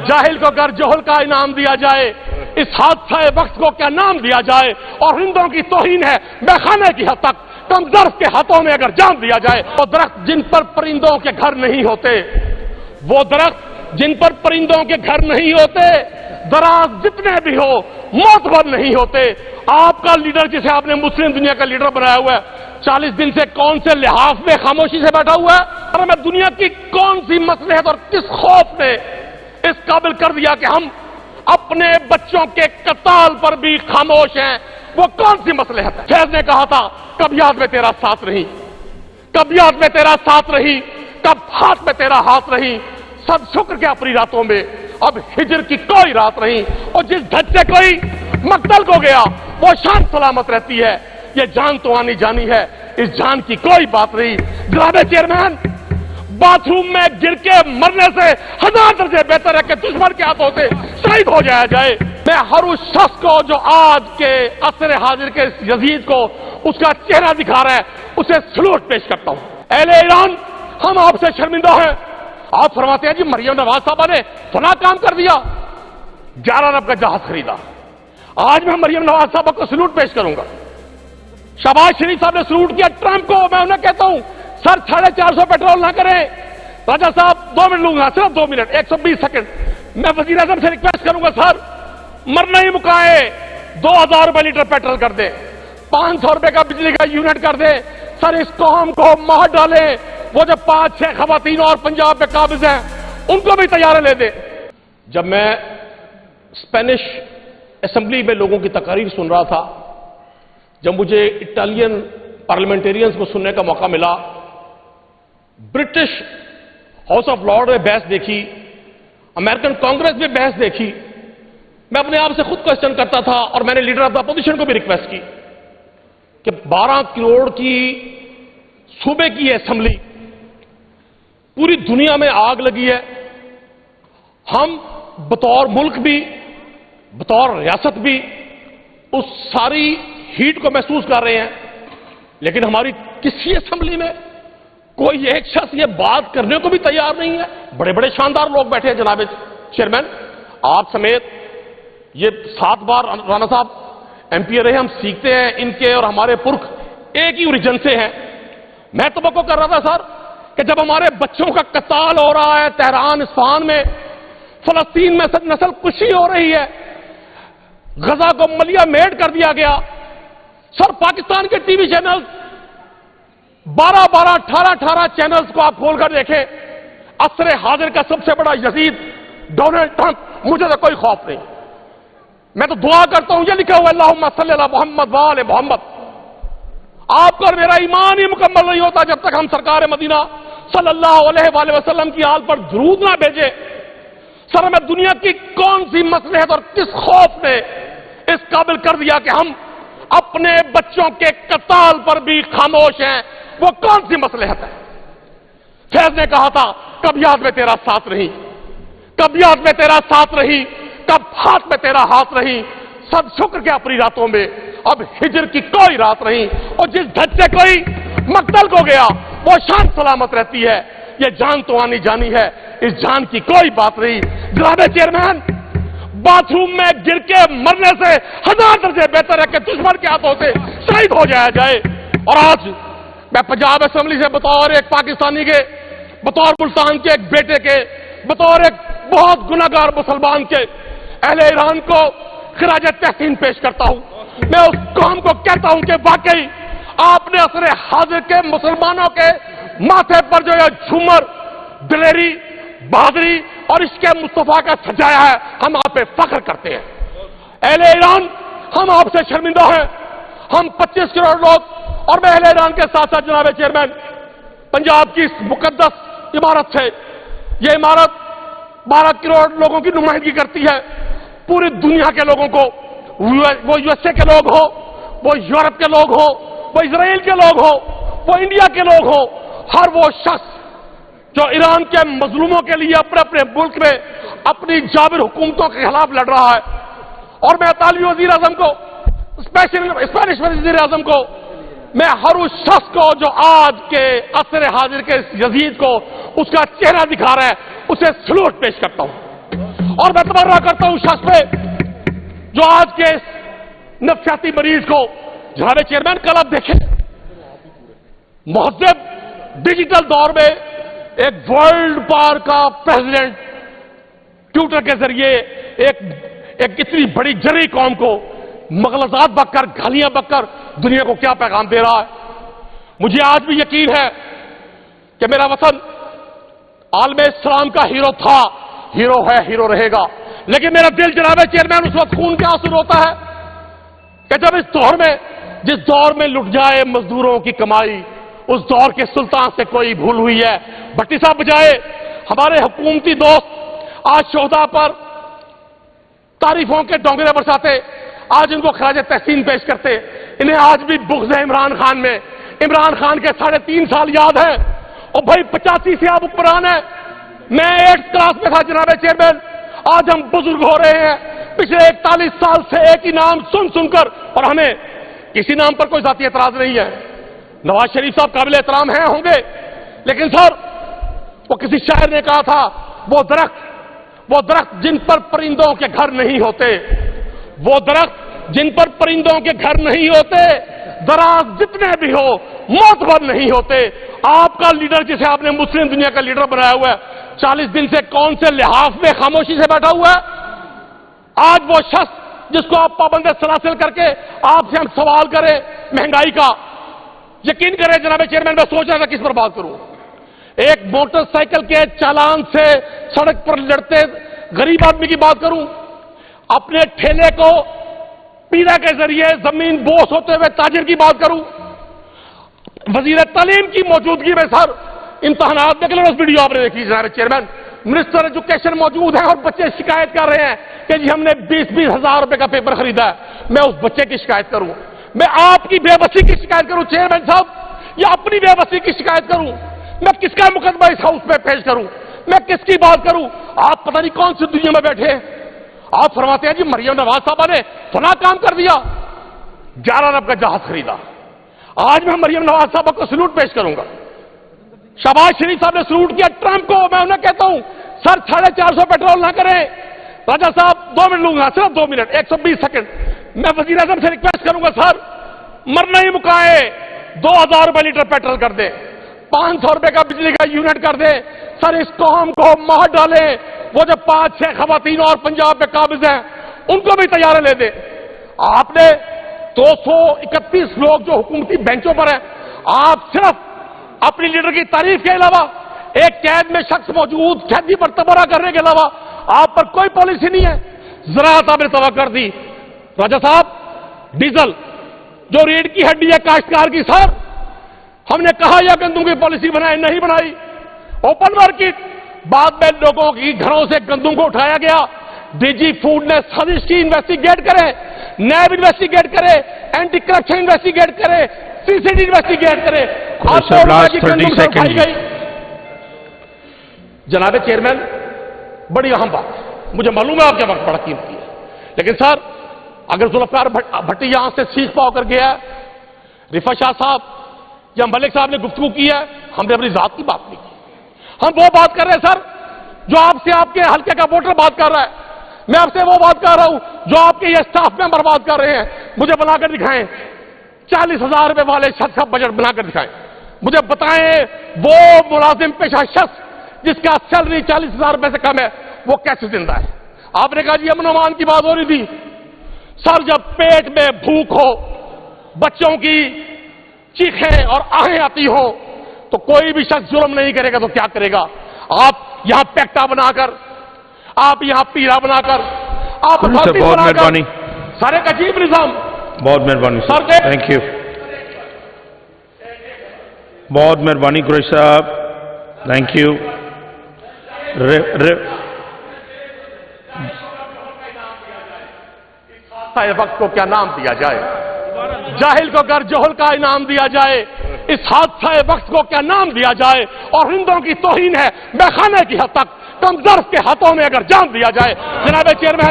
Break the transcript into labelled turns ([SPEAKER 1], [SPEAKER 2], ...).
[SPEAKER 1] जाहिल को अगर जोहल का इनाम दिया जाए, इस हादसा वक्त को क्या नाम दिया जाए, और हिंदुओं की तौहीन है मैखाने की हद तक कमदर्द के हाथों में अगर जान दिया जाए। वो दरख्त जिन पर परिंदों के घर नहीं होते, वो दरख्त जिन पर परिंदों के घर नहीं होते, दराज जितने भी हो मोतबर नहीं होते। आपका लीडर जिसे आपने मुस्लिम दुनिया का लीडर बनाया हुआ है, 40 दिन से कौन से लिहाज में खामोशी से बैठा हुआ है, और हमें दुनिया की कौन सी मसलहत और किस खौफ ने इस काबिल कर दिया कि हम अपने बच्चों के कत्ल पर भी खामोश हैं। वो कौन सी मसलहत है? फैज ने कहा था कब याद में तेरा साथ रही, कब याद में तेरा साथ रही, कब हाथ में तेरा हाथ रही, सब शुक्र के अपनी रातों में अब हिजर की कोई रात नहीं, और जिस धज से कोई मकतल को गया वो शान सलामत रहती है। ये जान तो आनी जानी है, इस जान की कोई बात नहीं। जनाब चेयरमैन, बाथरूम में गिर के मरने से 1000 दर्जे बेहतर है कि दुश्मन के हाथों से शहीद हो जाया जाए। मैं हर उस शख्स को जो आज के असर हाजिर के यजीद को उसका चेहरा दिखा रहा है, उसे सलूट पेश करता हूं। अहले ईरान, हम आपसे शर्मिंदा हैं। आप फरमाते हैं जी मरियम नवाज साहबा ने फला काम कर दिया, 11 अरब का जहाज खरीदा। आज मैं मरियम नवाज साहबा को सलूट पेश करूंगा। शहबाज शरीफ साहब ने सलूट किया ट्रंप को। मैं उन्हें कहता हूं सर 450 पेट्रोल ना करें। राजा साहब 2 मिनट लूंगा, सिर्फ 2 मिनट 120 सेकंड। मैं वजीर आजम से रिक्वेस्ट करूंगा सर मरना ही मुकाए, 2000 रुपए लीटर पेट्रोल कर दे, 500 रुपए का बिजली का यूनिट कर दे। सर इस कौम को मार डालें। वो जो 5-6 खवातीन और पंजाब पे काबिज हैं उनको भी तैयार ले दे। जब मैं स्पेनिश असेंबली में लोगों की तकारीर सुन रहा था, जब मुझे इटालियन पार्लियामेंटेरियंस को सुनने का मौका मिला, ब्रिटिश हाउस ऑफ लॉर्ड में बहस देखी, अमेरिकन कांग्रेस में बहस देखी, मैं अपने आप से खुद क्वेश्चन करता था, और मैंने लीडर ऑफ द अपोजिशन को भी रिक्वेस्ट की कि 12 करोड़ की सूबे की असेंबली, पूरी दुनिया में आग लगी है, हम बतौर मुल्क भी बतौर रियासत भी उस सारी हीट को महसूस कर रहे हैं, लेकिन हमारी किसी असेंबली में कोई एक शख्स ये बात करने को भी तैयार नहीं है। बड़े बड़े शानदार लोग बैठे हैं जनाब चेयरमैन, आप समेत ये 7 बार राणा साहब एमपी रहे। हम सीखते हैं इनके और हमारे पुरख एक ही ओरिजिन से हैं। मैं तो कर रहा था सर कि जब हमारे बच्चों का कत्ल हो रहा है तेहरान इस्फहान में, फलस्तीन में नस्ल कुशी हो रही है, गजा को मलिया मेड कर दिया गया, सर पाकिस्तान के टीवी चैनल 12-12, 18-18 चैनल्स को आप खोलकर देखें, असर हाजिर का सबसे बड़ा यजीद डोनाल्ड ट्रंप। मुझे तो कोई खौफ नहीं, मैं तो दुआ करता हूं, ये लिखा हुआ अल्लाहुम्मा सल्ली अला मुहम्मद व आले मुहम्मद। आपका और मेरा ईमान ही मुकम्मल नहीं होता जब तक हम सरकार मदीना सल्लल्लाहु अलैहि वसल्लम की आल पर दुरूद ना भेजे। सर हमें दुनिया की कौन सी मसलहत और किस खौफ ने इस काबिल कर दिया कि हम अपने बच्चों के कत्ल पर भी खामोश हैं? वो कौन सी मसलहत है? फैज ने कहा था कब याद में तेरा साथ रही, कब याद में तेरा साथ रही, कब हाथ में तेरा हाथ रही, सब शुक्र के अपनी रातों में अब हिजर की कोई रात नहीं, और जिस धज से कोई मकतल को गया वो शान सलामत रहती है। ये जान तो आनी जानी है, इस जान की कोई बात नहीं। जनाब चेयरमैन, बाथरूम में गिर के मरने से 1000 दर्जे बेहतर है कि दुश्मन के हाथों से शहीद हो जाया जाए। और आज मैं पंजाब असेंबली से बतौर एक पाकिस्तानी के, बतौर मुल्तान के एक बेटे के, बतौर एक बहुत गुनाहगार मुसलमान के अहले ईरान को खिराज तहसीन पेश करता हूं। मैं उस कौम को कहता हूं कि वाकई आपने असर हाजिर के मुसलमानों के माथे पर जो यह झूमर, दिलेरी, बहादुरी और इश्क़ मुस्तफा का सजाया है, हम आप पे फख्र करते हैं। अहले ईरान, हम आपसे शर्मिंदा हैं। हम 25 करोड़ लोग, और मैं अहले ईरान के साथ साथ जनाब चेयरमैन, पंजाब की इस मुकद्दस इमारत से, यह इमारत 12 करोड़ लोगों की नुमाइंदगी करती है। पूरी दुनिया के लोगों को, वो यूएसए के लोग हो, वो यूरोप के लोग हो, वो इजराइल के लोग हो, वो इंडिया के लोग हो, हर वो शख्स जो ईरान के मजलूमों के लिए अपने अपने मुल्क में अपनी जाबिर हुकूमतों के खिलाफ लड़ रहा है। और मैं इतालवी वजीर आजम को, स्पेनिश वजीर आजम को, मैं हर उस शख्स को जो आज के असर हाजिर के यजीद को उसका चेहरा दिखा रहा है, उसे सलूट पेश करता हूं। اور میں تبرہ کرتا ہوں شخص پہ جو آج کے اس نفسیاتی مریض کو، جناب چیئرمین کل آپ دیکھیں مہذب ڈیجیٹل دور میں ایک ورلڈ پار کا پریزیڈنٹ ٹویٹر کے ذریعے ایک اتنی بڑی جرری قوم کو مغلطات بک کر، گالیاں بک کر دنیا کو کیا پیغام دے رہا ہے۔ مجھے آج بھی یقین ہے کہ میرا وطن عالم اسلام کا ہیرو تھا، ہیرو ہے، ہیرو رہے گا، لیکن میرا دل جناب چیئرمین اس وقت خون کے آنسو روتا ہے کہ جب اس دور میں، جس دور میں لٹ جائے مزدوروں کی کمائی، اس دور کے سلطان سے کوئی بھول ہوئی ہے۔ بھٹی صاحب بجائے ہمارے حکومتی دوست آج شہداء پر تعریفوں کے ڈونگرے برساتے، آج ان کو خراج تحسین پیش کرتے، انہیں آج بھی بغض ہے عمران خان میں۔ عمران خان کے 3.5 سال یاد ہیں، اور بھائی 85 سے آپ اوپران ہیں۔ میں 8th کلاس میں تھا جناب چیئرمین، آج ہم بزرگ ہو رہے ہیں۔ پچھلے 41 سال سے ایک ہی نام سن کر، اور ہمیں کسی نام پر کوئی ذاتی اعتراض نہیں ہے۔ نواز شریف صاحب قابل احترام ہیں، ہوں گے، لیکن سر وہ کسی شاعر نے کہا تھا، وہ درخت جن پر پرندوں کے گھر نہیں ہوتے، وہ درخت جن پر پرندوں کے گھر نہیں ہوتے، دراز جتنے بھی ہو معتبر نہیں ہوتے۔ آپ کا لیڈر جسے آپ نے مسلم دنیا کا لیڈر بنایا ہوا ہے، 40 دن سے کون سے لحاظ میں خاموشی سے بیٹھا ہوا ہے؟ آج وہ شخص جس کو آپ پابند سلاسل کر کے آپ سے ہم سوال کریں مہنگائی کا، یقین کریں جناب چیئرمین میں سوچ رہا تھا کس پر بات کروں۔ ایک موٹر سائیکل کے چالان سے سڑک پر لڑتے غریب آدمی کی بات کروں، اپنے ٹھیلے کو پیرا کے ذریعے زمین بوس ہوتے ہوئے تاجر کی بات کروں، وزیر تعلیم کی موجودگی میں سر امتحانات دیکھ لیں، اس ویڈیو آپ نے دیکھی جناب چیئرمین، منسٹر ایجوکیشن موجود ہیں اور بچے شکایت کر رہے ہیں کہ جی ہم نے 20-20 ہزار روپے کا پیپر خریدا ہے۔ میں اس بچے کی شکایت کروں، میں آپ کی بے بسی کی شکایت کروں چیئرمین صاحب، یا اپنی بے بسی کی شکایت کروں؟ میں کس کا مقدمہ اس ہاؤس میں پیش کروں؟ میں کس کی بات کروں؟ آپ پتہ نہیں کون سی دنیا میں بیٹھے ہیں۔ آپ فرماتے ہیں جی مریم نواز صاحبہ نے فلاں کام کر دیا، 11 ارب کا جہاز خریدا۔ آج میں مریم نواز صاحبہ کو سلوٹ پیش کروں گا۔ شہباز شریف صاحب نے سلوٹ کیا ٹرمپ کو، میں انہیں کہتا ہوں سر 450 پیٹرول نہ کریں۔ راجہ صاحب 2 منٹ لوں گا، صرف 2 منٹ 120 سیکنڈ۔ میں وزیر اعظم سے ریکویسٹ کروں گا سر مرنا ہی مکائے 2000 روپے لیٹر پیٹرول کر دیں، 500 روپے کا بجلی کا یونٹ کر دیں سر، اس قوم کو مار ڈالیں۔ وہ جو 5-6 خواتین اور پنجاب میں قابض ہیں ان کو بھی تیارے لے دیں۔ آپ نے 231 لوگ جو حکومتی بینچوں پر ہیں، آپ صرف اپنی لیڈر کی تعریف کے علاوہ، ایک قید میں شخص موجود قیدی پر تبرہ کرنے کے علاوہ آپ پر کوئی پالیسی نہیں ہے۔ زراعت آپ نے تباہ کر دی۔ راجہ صاحب ڈیزل جو ریڑھ کی ہڈی ہے کاشتکار کی، سر ہم نے کہا یا گندم کی پالیسی بنائے، نہیں بنائی۔ اوپن مارکیٹ، بعد میں لوگوں کی گھروں سے گندم کو اٹھایا گیا، ڈی جی فوڈ نے سازش کی، انویسٹیگیٹ کرے، نیب انویسٹیگیٹ کرے، اینٹی کرپشن انویسٹیگیٹ کرے، سی سی ڈی انویسٹیگیٹ کرے۔ جناب چیئرمین بڑی اہم بات ہے، مجھے معلوم ہے آپ کے وقت بڑا قیمتی ہے، لیکن سر اگر ذوالفقار بھٹی یہاں سے سیکھ پاؤ کر گیا ہے، رفعت شاہ صاحب یا ملک صاحب نے گفتگو کی ہے، ہم نے اپنی ذات کی بات نہیں کی۔ ہم وہ بات کر رہے ہیں سر جو آپ سے آپ کے حلقے کا ووٹر بات کر رہا ہے، میں آپ سے وہ بات کر رہا ہوں جو آپ کے یہ اسٹاف ممبر بات کر رہے ہیں۔ مجھے بنا کر دکھائیں 40,000 روپے والے شخص کا بجٹ بنا کر دکھائیں، مجھے بتائیں وہ ملازم پیشہ شخص جس کا سیلری 40,000 روپے سے کم ہے وہ کیسے زندہ ہے؟ آپ نے کہا جی امن و امان کی بات ہو رہی تھی، سر جب پیٹ میں بھوک ہو، بچوں کی چیخیں اور آہیں آتی ہوں تو کوئی بھی شخص جرم نہیں کرے گا تو کیا کرے گا؟ آپ یہاں پیکٹا بنا کر، آپ یہاں پیرا بنا کر، آپ
[SPEAKER 2] بہت مہربانی،
[SPEAKER 1] سارے ایک عجیب نظام۔
[SPEAKER 2] بہت مہربانی سر، تھینک یو، بہت مہربانی قریش صاحب، تھینک یو۔
[SPEAKER 1] وقت کو کیا نام دیا جائے؟ جاہل کو گر جوہل کا انعام دیا جائے، اس حادثہ وقت کو کیا نام دیا جائے؟ اور ہندوں کی توہین ہے بے خانے کی حد تک، کم ظرف کے ہاتھوں میں اگر جان دیا جائے۔ جناب چیئرمین